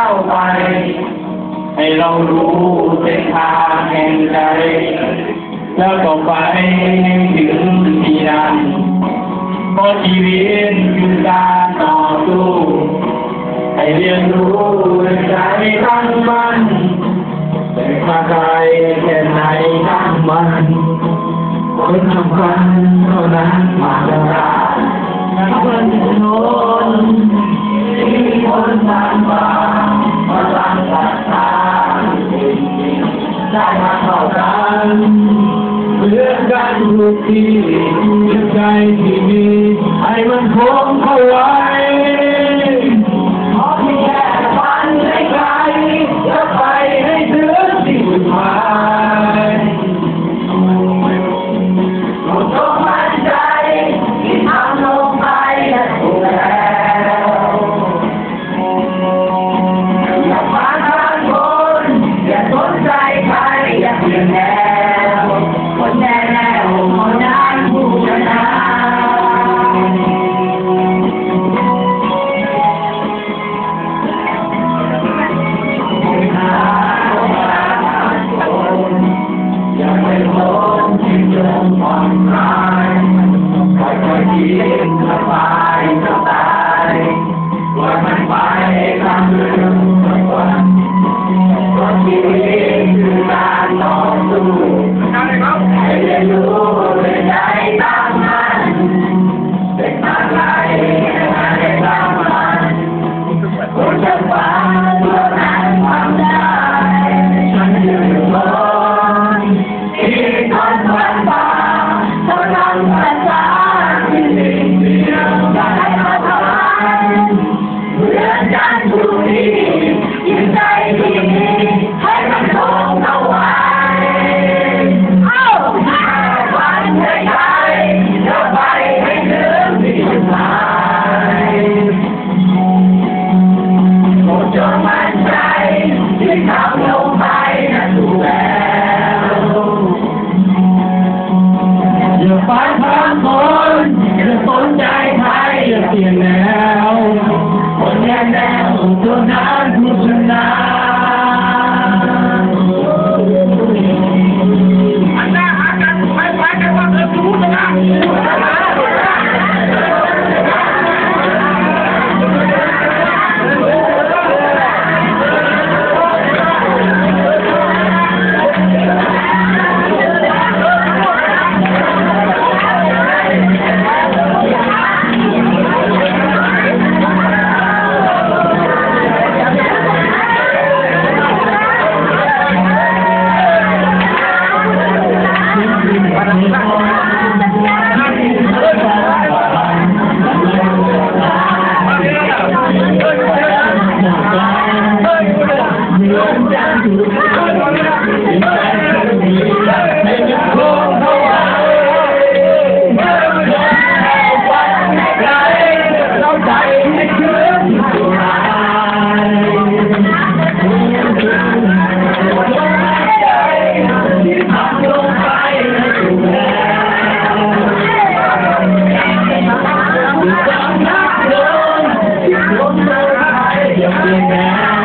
าวไปให้เรารู้เส้นทางแห่งใจแล้วก็ไปถึงที่นั้นเพราะชีวิตคือการต่อสู้ให้เรียนรู้ด้วยใจตั้งมั่นแต่มาไกลแค่ไหนตั้งมันคนสำคัญเท่านั้นมาได้คนโน้นที่คนบางบางพลังศรัทธาได้มาเข้ากันเพื่อกันทุกที่ใจที่มีให้มันคงเข้าไว้ขอที่แค่ฝันให้ไกลจะไปให้ถึงที่หมายจงมั่นใจที่ทำลงไปและถูกแล้วอย่าฟังทางคนอย่าสนใจใครอย่าเปลี่ยนแนวคนแน่แล้วคนนั้นผู้ชนะอย่าไปโน้มที่จงผ่อนคลายค่อยๆคิดสบายสบายว่ามันไปตามเรื่องทุกวันเพราะชีวิตคือการต่อสู้ให้เรียนรู้ด้วยใจตั้งมั่นเป็นอะไรให้ตั้งมั่นคนจะฟังเท่านั้นทำได้ฉันยืนบนที่ต้นวันฟ้าพลังภาษาที่สิ่งเดียวได้มาทำเหมือนกันทุกทียิ่งใจที่มีให้มันคงเอาไว้วันให้ไกลจะไปให้ถึงที่หมายโปรดจงมั่นใจที่ทำลงไปนั้นถูกแล้วอย่าไปทางคนอย่าสนใจใครอย่าเปลี่ยนแนวคนแน่แน่ตัวนั้นผู้ชนะอันหน้าหากันไปกันว่าผู้ชนะYeah.